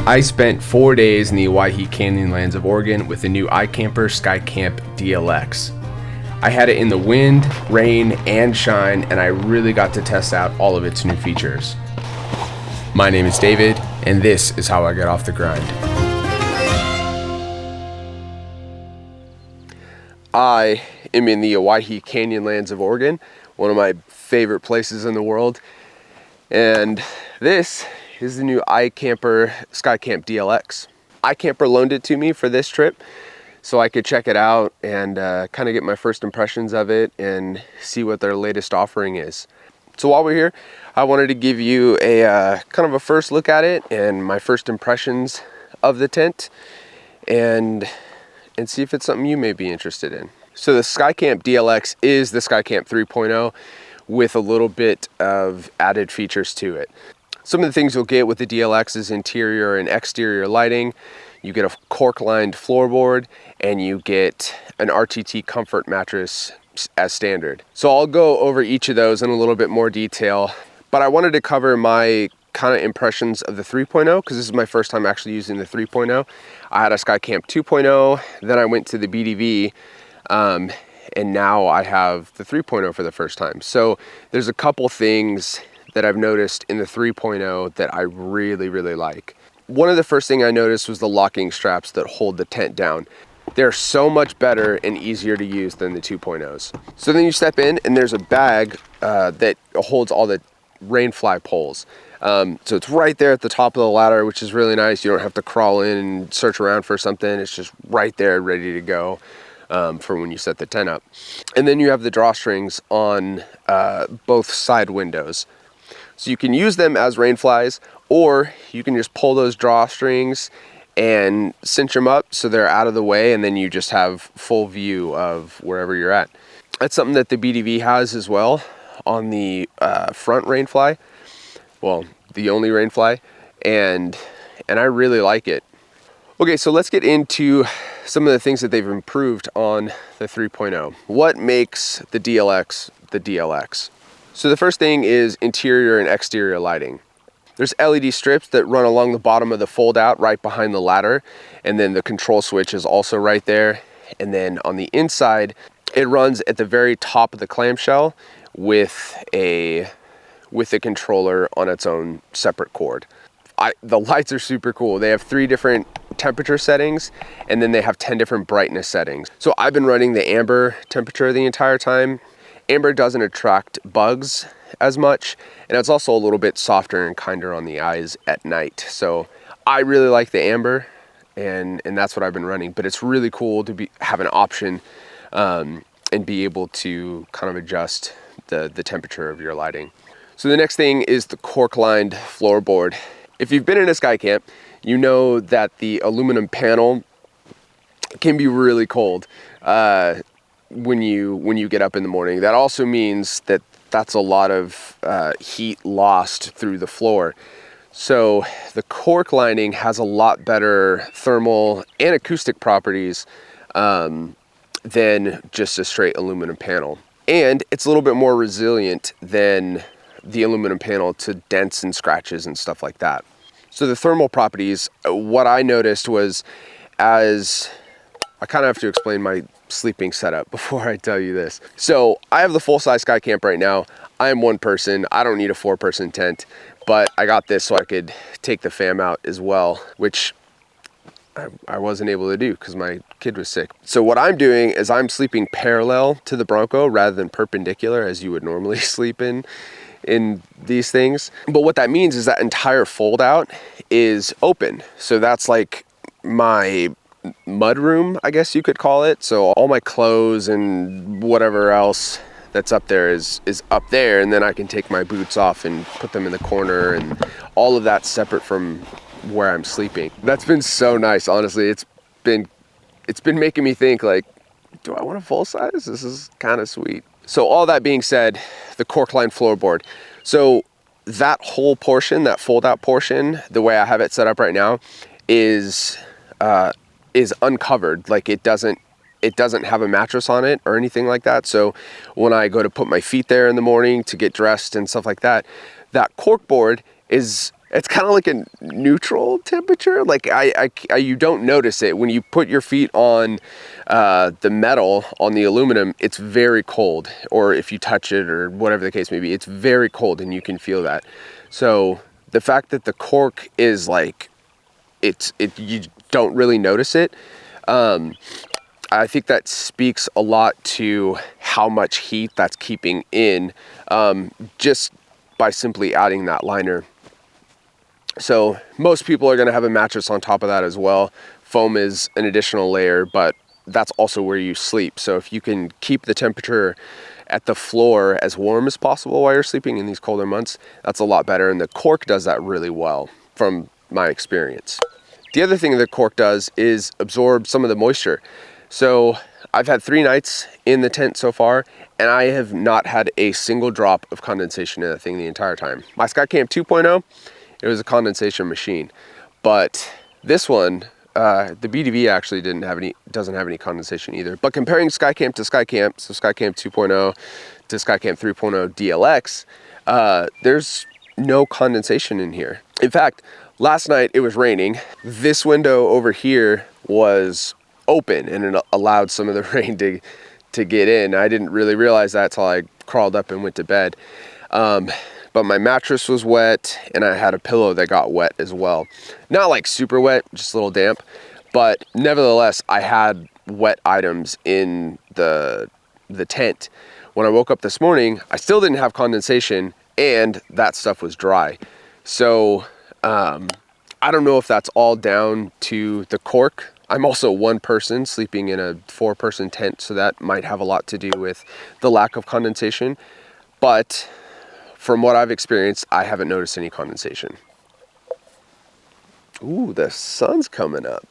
I spent 4 days in the Owyhee Canyonlands of Oregon with the new iKamper Skycamp DLX. I had it in the wind, rain, and shine, and I really got to test out all of its new features. My name is David, and this is how I got off the grind. I am in the Owyhee Canyonlands of Oregon, one of my favorite places in the world, and this is the new iKamper Skycamp DLX. iKamper loaned it to me for this trip so I could check it out and kind of get my first impressions of it and see what their latest offering is. So while we're here, I wanted to give you a kind of a first look at it and my first impressions of the tent and see if it's something you may be interested in. So the Skycamp DLX is the Skycamp 3.0 with a little bit of added features to it. Some of the things you'll get with the DLX is interior and exterior lighting. You get a cork-lined floorboard and you get an RTT comfort mattress as standard. So I'll go over each of those in a little bit more detail, but I wanted to cover my kind of impressions of the 3.0 because this is my first time actually using the 3.0. I had a Skycamp 2.0, then I went to the BDV, and now I have the 3.0 for the first time. So there's a couple things that I've noticed in the 3.0 that I really like. One of the first thing I noticed was the locking straps that hold the tent down. They're so much better and easier to use than the 2.0s. So then you step in and there's a bag that holds all the rainfly poles. So it's right there at the top of the ladder, which is really nice. You don't have to crawl in and search around for something. It's just right there ready to go for when you set the tent up. And then you have the drawstrings on both side windows. So you can use them as rain flies, or you can just pull those drawstrings and cinch them up so they're out of the way, and then you just have full view of wherever you're at. That's something that the BDV has as well on the front rain fly. Well, the only rain fly, and I really like it. Okay, so let's get into some of the things that they've improved on the 3.0. What makes the DLX the DLX? So the first thing is interior and exterior lighting. There's LED strips that run along the bottom of the fold out right behind the ladder, and then the control switch is also right there. And then on the inside, it runs at the very top of the clamshell with a controller on its own separate cord. The lights are super cool. They have 3 different temperature settings, and then they have 10 different brightness settings. So I've been running the amber temperature the entire time. Amber doesn't attract bugs as much, and it's also a little bit softer and kinder on the eyes at night. So I really like the amber, and that's what I've been running. But it's really cool to have an option and be able to kind of adjust the temperature of your lighting. So the next thing is the cork-lined floorboard. If you've been in a Skycamp, you know that the aluminum panel can be really cold when you get up in the morning. That also means that that's a lot of heat lost through the floor. So the cork lining has a lot better thermal and acoustic properties than just a straight aluminum panel. And it's a little bit more resilient than the aluminum panel to dents and scratches and stuff like that. So the thermal properties, what I noticed was, as I kind of have to explain my sleeping setup before I tell you this. So I have the full-size Skycamp right now. I am one person. I don't need a 4-person tent, but I got this so I could take the fam out as well, which I wasn't able to do because my kid was sick. So what I'm doing is I'm sleeping parallel to the Bronco rather than perpendicular as you would normally sleep in these things. But what that means is that entire fold out is open. So that's like my mud room, I guess you could call it. So all my clothes and whatever else that's up there is up there, and then I can take my boots off and put them in the corner, and all of that's separate from where I'm sleeping. That's been so nice, honestly. It's been making me think, like, do I want a full size? This is kind of sweet. So all that being said, the cork line floorboard. So that whole portion, that fold out portion, the way I have it set up right now is uncovered. Like it doesn't have a mattress on it or anything like that. So when I go to put my feet there in the morning to get dressed and stuff like that, that cork board is it's kind of like a neutral temperature. Like you don't notice it when you put your feet on the metal, on the aluminum. It's very cold, or if you touch it or whatever the case may be, it's very cold and you can feel that. So the fact that the cork is like, you don't really notice it. I think that speaks a lot to how much heat that's keeping in, just by simply adding that liner. So most people are going to have a mattress on top of that as well. Foam is an additional layer, but that's also where you sleep. So if you can keep the temperature at the floor as warm as possible while you're sleeping in these colder months, that's a lot better. And the cork does that really well from my experience. The other thing that cork does is absorb some of the moisture. So I've had 3 nights in the tent so far, and I have not had a single drop of condensation in that thing the entire time. My Skycamp 2.0, it was a condensation machine, but this one, the BDV actually doesn't have any condensation either. But comparing Skycamp to Skycamp, so Skycamp 2.0 to Skycamp 3.0 DLX, there's no condensation in here. In fact, last night it was raining. This window over here was open and it allowed some of the rain to get in. I didn't really realize that till I crawled up and went to bed. But my mattress was wet and I had a pillow that got wet as well. Not like super wet, just a little damp, but nevertheless, I had wet items in the tent. When I woke up this morning, I still didn't have condensation and that stuff was dry. So I don't know if that's all down to the cork. I'm also one person sleeping in a 4-person tent, so that might have a lot to do with the lack of condensation. But from what I've experienced, I haven't noticed any condensation. Ooh, the sun's coming up.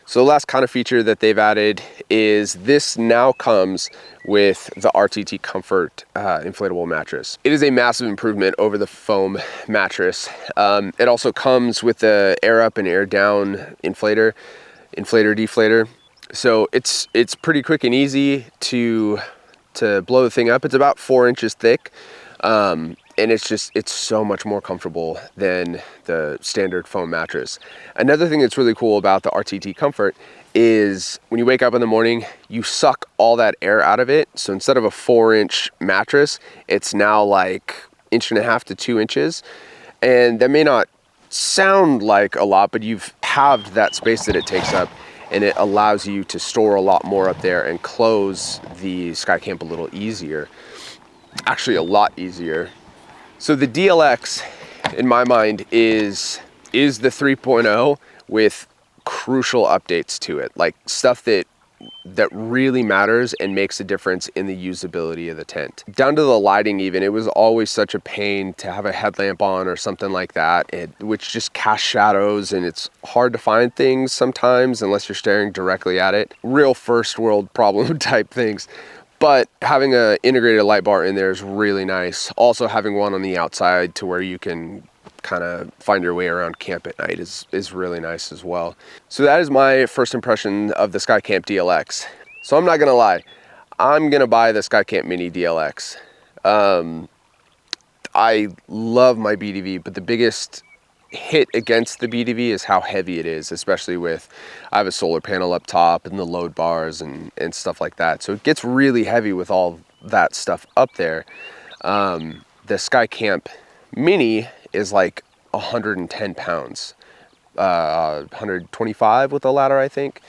So the last kind of feature that they've added is this now comes with the RTT Comfort inflatable mattress. It is a massive improvement over the foam mattress. It also comes with the air up and air down inflator deflator. So it's pretty quick and easy to blow the thing up. It's about 4 inches thick. And it's so much more comfortable than the standard foam mattress. Another thing that's really cool about the RTT Comfort is when you wake up in the morning, you suck all that air out of it. So instead of a 4-inch mattress, it's now like 1.5 to 2 inches. And that may not sound like a lot, but you've halved that space that it takes up, and it allows you to store a lot more up there and close the Skycamp a little easier. Actually, a lot easier. So the DLX, in my mind, is the 3.0 with crucial updates to it, like stuff that really matters and makes a difference in the usability of the tent. Down to the lighting even, it was always such a pain to have a headlamp on or something like that, which just casts shadows, and it's hard to find things sometimes unless you're staring directly at it. Real first world problem type things. But having an integrated light bar in there is really nice. Also having one on the outside to where you can kind of find your way around camp at night is really nice as well. So that is my first impression of the Skycamp DLX. So I'm not gonna lie, I'm gonna buy the Skycamp Mini DLX. I love my BDV, but the biggest hit against the BDV is how heavy it is, especially with, I have a solar panel up top and the load bars and stuff like that. So it gets really heavy with all that stuff up there. The Skycamp Mini is like 110 pounds, 125 with the ladder, I think.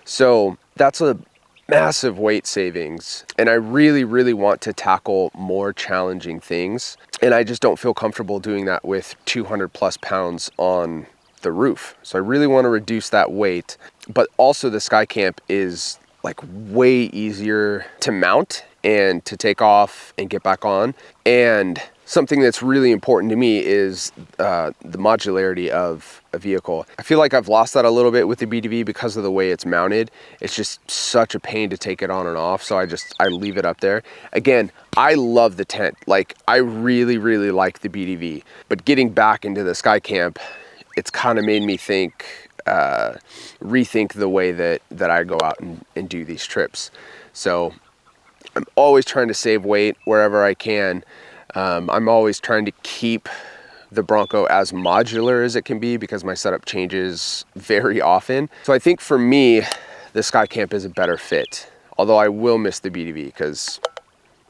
So that's a massive weight savings, and I really want to tackle more challenging things, and I just don't feel comfortable doing that with 200 plus pounds on the roof. So I really want to reduce that weight, but also the Skycamp is like way easier to mount and to take off and get back on. And something that's really important to me is the modularity of a vehicle. I feel like I've lost that a little bit with the BDV because of the way it's mounted. It's just such a pain to take it on and off, so I leave it up there. Again, I love the tent. Like, I really like the BDV, but getting back into the Skycamp, it's kind of made me rethink the way that I go out and do these trips. So I'm always trying to save weight wherever I can. I'm always trying to keep the Bronco as modular as it can be because my setup changes very often. So I think for me, the Skycamp is a better fit. Although I will miss the BDV because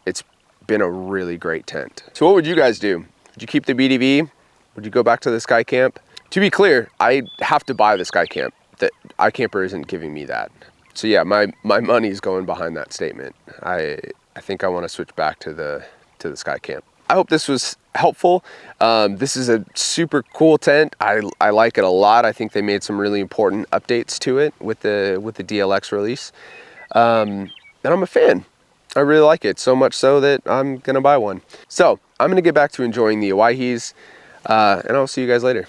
it's been a really great tent. So what would you guys do? Would you keep the BDV? Would you go back to the Skycamp? To be clear, I have to buy the Skycamp. The iKamper isn't giving me that. So yeah, my money's going behind that statement. I think I want to switch back to the Skycamp. I hope this was helpful. This is a super cool tent. I like it a lot. I think they made some really important updates to it with the DLX release. And I'm a fan. I really like it, so much so that I'm gonna buy one. So I'm gonna get back to enjoying the Owyhees, and I'll see you guys later.